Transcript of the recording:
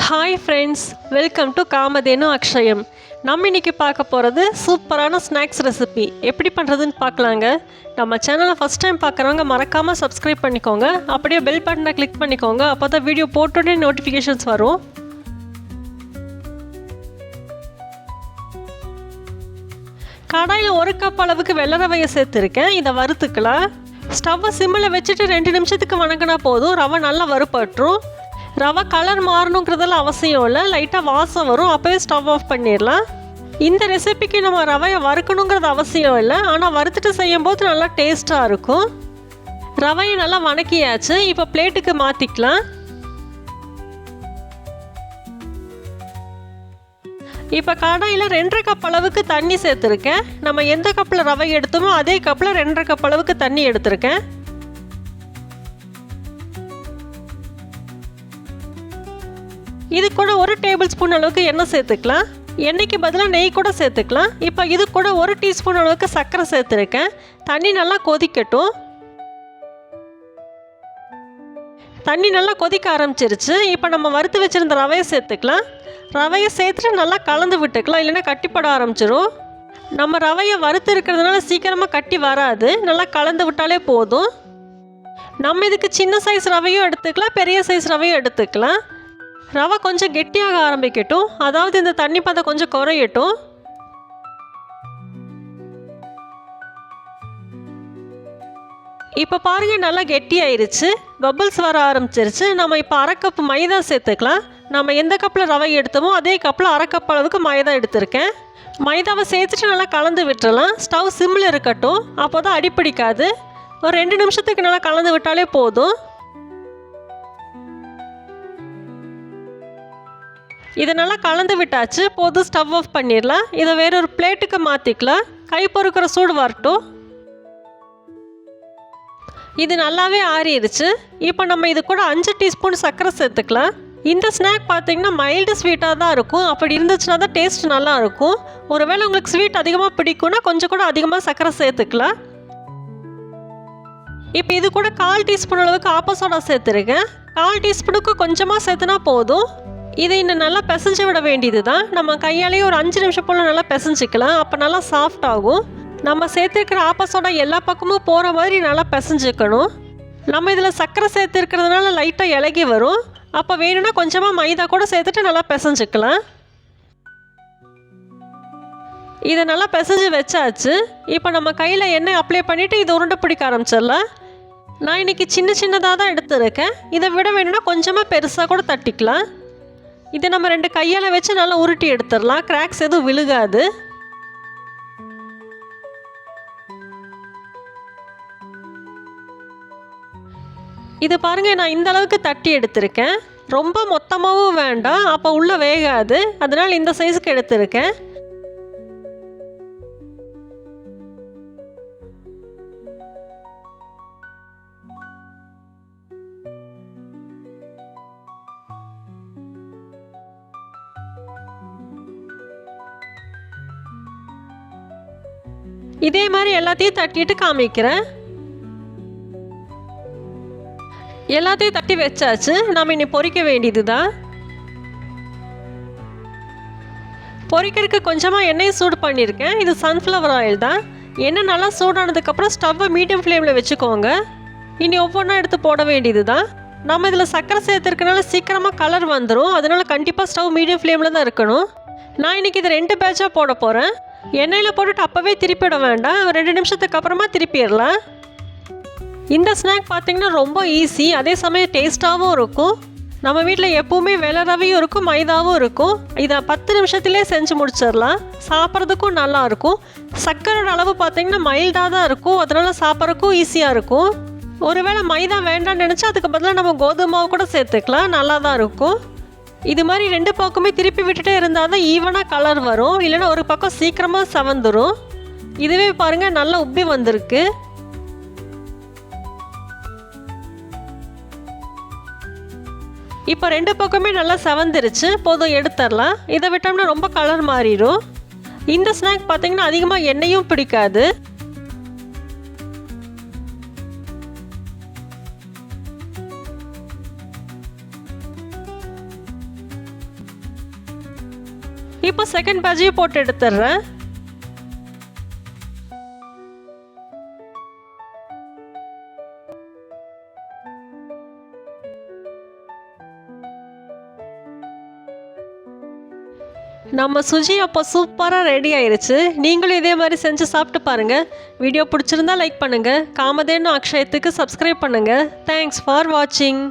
Hi friends, welcome to Kamadhenu Akshayam. நம்ம இன்றைக்கி பார்க்க போகிறது சூப்பரான ஸ்நாக்ஸ் ரெசிபி. எப்படி பண்ணுறதுன்னு பார்க்கலாங்க. நம்ம சேனலை ஃபஸ்ட் டைம் பார்க்குறவங்க மறக்காமல் சப்ஸ்கிரைப் பண்ணிக்கோங்க. அப்படியே பெல் பட்டனை கிளிக் பண்ணிக்கோங்க. அப்போ தான் வீடியோ போட்டோடனே நோட்டிஃபிகேஷன்ஸ் வரும். கடாயில் 1 கப் அளவுக்கு வெள்ளை ரவையை சேர்த்துருக்கேன். இதை வறுத்துக்கலாம். ஸ்டவ்வை சிம்மில் வச்சுட்டு 2 நிமிஷத்துக்கு வணங்கினா போதும். ரவை நல்லா வறுப்பட்டுரும். ரவை கலர் மாறணுங்கிறதெல்லாம் அவசியம் இல்லை, லைட்டாக வாசம் வரும், அப்போவே ஸ்டவ் ஆஃப் பண்ணிடலாம். இந்த ரெசிபிக்கு நம்ம ரவையை வறுக்கணுங்கிறது அவசியம் இல்லை, ஆனால் வறுத்துட்டு செய்யும்போது நல்லா டேஸ்ட்டாக இருக்கும். ரவையை நல்லா வணக்கியாச்சு. இப்போ பிளேட்டுக்கு மாற்றிக்கலாம். இப்போ கடாயில் 2.5 கப் அளவுக்கு தண்ணி சேர்த்துருக்கேன். நம்ம எந்த கப்பில் ரவை எடுத்தோமோ அதே கப்பில் 2.5 கப் அளவுக்கு தண்ணி எடுத்திருக்கேன். இது கூட 1 டேபிள் ஸ்பூன் அளவுக்கு எண்ணெய் சேர்த்துக்கலாம். எண்ணெய்க்கு பதிலாக நெய் கூட சேர்த்துக்கலாம். இப்போ இது கூட 1 டீஸ்பூன் அளவுக்கு சர்க்கரை சேர்த்துருக்கேன். தண்ணி நல்லா கொதிக்கட்டும். தண்ணி நல்லா கொதிக்க ஆரம்பிச்சிருச்சு. இப்போ நம்ம வறுத்து வச்சுருந்த ரவையை சேர்த்துக்கலாம். ரவையை சேர்த்துட்டு நல்லா கலந்து விட்டுக்கலாம், இல்லைன்னா கட்டிப்பட ஆரம்பிச்சிடும். நம்ம ரவையை வறுத்து இருக்கிறதுனால சீக்கிரமாக கட்டி வராது. நல்லா கலந்து விட்டாலே போதும். நம்ம இதுக்கு சின்ன சைஸ் ரவையும் எடுத்துக்கலாம், பெரிய சைஸ் ரவையும் எடுத்துக்கலாம். ரவை கொஞ்சம் கெட்டியாக ஆரம்பிக்கட்டும், அதாவது இந்த தண்ணி பதம் கொஞ்சம் குறையட்டும். இப்போ பாருங்கள், நல்லா கெட்டியாயிருச்சு, பபிள்ஸ் வர ஆரம்பிச்சிருச்சு. நம்ம இப்போ 1/2 கப் மைதா சேர்த்துக்கலாம். நம்ம எந்த கப்பில் ரவை எடுத்தோமோ அதே கப்பில் 1/2 கப் அளவுக்கு மைதா எடுத்திருக்கேன். மைதாவை சேர்த்துட்டு நல்லா கலந்து விட்டுறலாம். ஸ்டவ் சிம்மில் இருக்கட்டும், அப்போ தான் அடிப்பிடிக்காது. ஒரு 2 நிமிஷத்துக்கு நல்லா கலந்து விட்டாலே போதும். இதை நல்லா கலந்து விட்டாச்சு, போதும். ஸ்டவ் ஆஃப் பண்ணிடலாம். இதை வேறொரு பிளேட்டுக்கு மாற்றிக்கலாம். கை பொறுக்கிற சூடு வரட்டும். இது நல்லாவே ஆறிடுச்சு. இப்போ நம்ம இது கூட 5 டீஸ்பூன் சர்க்கரை சேர்த்துக்கலாம். இந்த ஸ்நாக் பார்த்தீங்கன்னா மைல்டு ஸ்வீட்டாக தான் இருக்கும். அப்படி இருந்துச்சுன்னா தான் டேஸ்ட் நல்லா இருக்கும். ஒருவேளை உங்களுக்கு ஸ்வீட் அதிகமாக பிடிக்கும்னா கொஞ்சம் கூட அதிகமாக சர்க்கரை சேர்த்துக்கலாம். இப்போ இது கூட 1/4 டீஸ்பூன் அளவுக்கு ஆப்ப சோடா சேர்த்துருக்கேன். 1/4 டீஸ்பூனுக்கு கொஞ்சமாக சேர்த்துனா போதும். இதை இன்னும் நல்லா பிசைஞ்சு விட வேண்டியது தான். நம்ம கையாலேயே ஒரு 5 நிமிஷம் போல் நல்லா பிசைஞ்சிக்கலாம். அப்போ நல்லா சாஃப்ட் ஆகும். நம்ம சேர்த்துருக்கிற ஆப்ப சோடா எல்லா பக்கமும் போகிற மாதிரி நல்லா பிசைஞ்சிக்கணும். நம்ம இதில் சர்க்கரை சேர்த்துருக்கிறதுனால லைட்டாக இலகி வரும். அப்போ வேணும்னா கொஞ்சமாக மைதா கூட சேர்த்துட்டு நல்லா பிசைஞ்சிக்கலாம். இதை நல்லா பிசைஞ்சு வச்சாச்சு. இப்போ நம்ம கையில் எண்ணெய் அப்ளை பண்ணிவிட்டு இதை உருண்டை பிடிக்க ஆரம்பிச்சிடலாம். நான் இன்றைக்கி சின்ன சின்னதாக தான் எடுத்துருக்கேன். இதை விட வேணும்னா கொஞ்சமாக பெருசாக கூட தட்டிக்கலாம். இதை நம்ம 2 கையால் வச்சு நல்லா உருட்டி எடுத்துடலாம். கிராக்ஸ் எதுவும் விழுகாது. இது பாருங்கள், நான் இந்த அளவுக்கு தட்டி எடுத்திருக்கேன். ரொம்ப மொத்தமாகவும் வேண்டாம், அப்போ உள்ளே வேகாது. அதனால் இந்த சைஸுக்கு எடுத்திருக்கேன். இதே மாதிரி எல்லாத்தையும் தட்டிட்டு காமிக்கிறேன். எல்லாத்தையும் தட்டி வச்சாச்சு. நாம் இனி பொரிக்க வேண்டியது தான். பொரிக்கிறதுக்கு கொஞ்சமாக எண்ணெயை சூடு பண்ணியிருக்கேன். இது சன்ஃப்ளவர் ஆயில் தான். எண்ணெய் நல்லா சூடானதுக்கப்புறம் ஸ்டவ்வை மீடியம் ஃப்ளேமில் வச்சுக்கோங்க. இனி ஒவ்வொன்றா எடுத்து போட வேண்டியது தான். நம்ம இதில் சர்க்கரை சேர்த்துருக்கனால சீக்கிரமாக கலர் வந்துடும். அதனால் கண்டிப்பாக ஸ்டவ் மீடியம் ஃப்ளேமில் தான் இருக்கணும். நான் இன்றைக்கி இது 2 பேட்சாக போட போகிறேன். எண்ணெயில் போட்டுட்டு அப்போவே திருப்பிட வேண்டாம், 2 நிமிஷத்துக்கு அப்புறமா திருப்பிடலாம். இந்த ஸ்நாக் பார்த்திங்கன்னா ரொம்ப ஈஸி, அதே சமயம் டேஸ்ட்டாகவும் இருக்கும். நம்ம வீட்டில் எப்போவுமே வெள்ளை ரவையும் இருக்கும், மைதாவும் இருக்கும். இதை 10 நிமிஷத்துலேயே செஞ்சு முடிச்சிடலாம். சாப்பிட்றதுக்கும் நல்லாயிருக்கும். சர்க்கரையோட அளவு பார்த்திங்கன்னா மைல்டாக தான் இருக்கும், அதனால் சாப்பிட்றதுக்கும் ஈஸியாக இருக்கும். ஒருவேளை மைதா வேண்டாம்னு நினச்சா அதுக்கு பதிலாக நம்ம கோதுமை மாவு கூட சேர்த்துக்கலாம், நல்லா தான் இருக்கும். இது மாதிரி 2 பக்கமே திருப்பி விட்டுட்டே இருந்தால் தான் ஈவனாக கலர் வரும், இல்லைன்னா ஒரு பக்கம் சீக்கிரமாக செவந்துடும். இதுவே பாருங்கள், நல்லா உப்பி வந்திருக்கு. இப்போ 2 பக்கமே நல்லா செவந்துருச்சு, போதும், எடுத்துடலாம். இதை விட்டோம்னா ரொம்ப கலர் மாறிடும். இந்த ஸ்நாக் பார்த்திங்கன்னா அதிகமாக எண்ணெயும் பிடிக்காது. இப்போ செகண்ட் பேட்சையும் போட்டு எடுத்துடுறேன். நம்ம சுஜி அப்போ சூப்பராக ரெடி ஆயிருச்சு. நீங்களும் இதே மாதிரி செஞ்சு சாப்பிட்டு பாருங்கள். வீடியோ பிடிச்சிருந்தா லைக் பண்ணுங்கள். காமதேனு அக்ஷயத்துக்கு சப்ஸ்கிரைப் பண்ணுங்கள். தேங்க்ஸ் ஃபார் வாட்சிங்.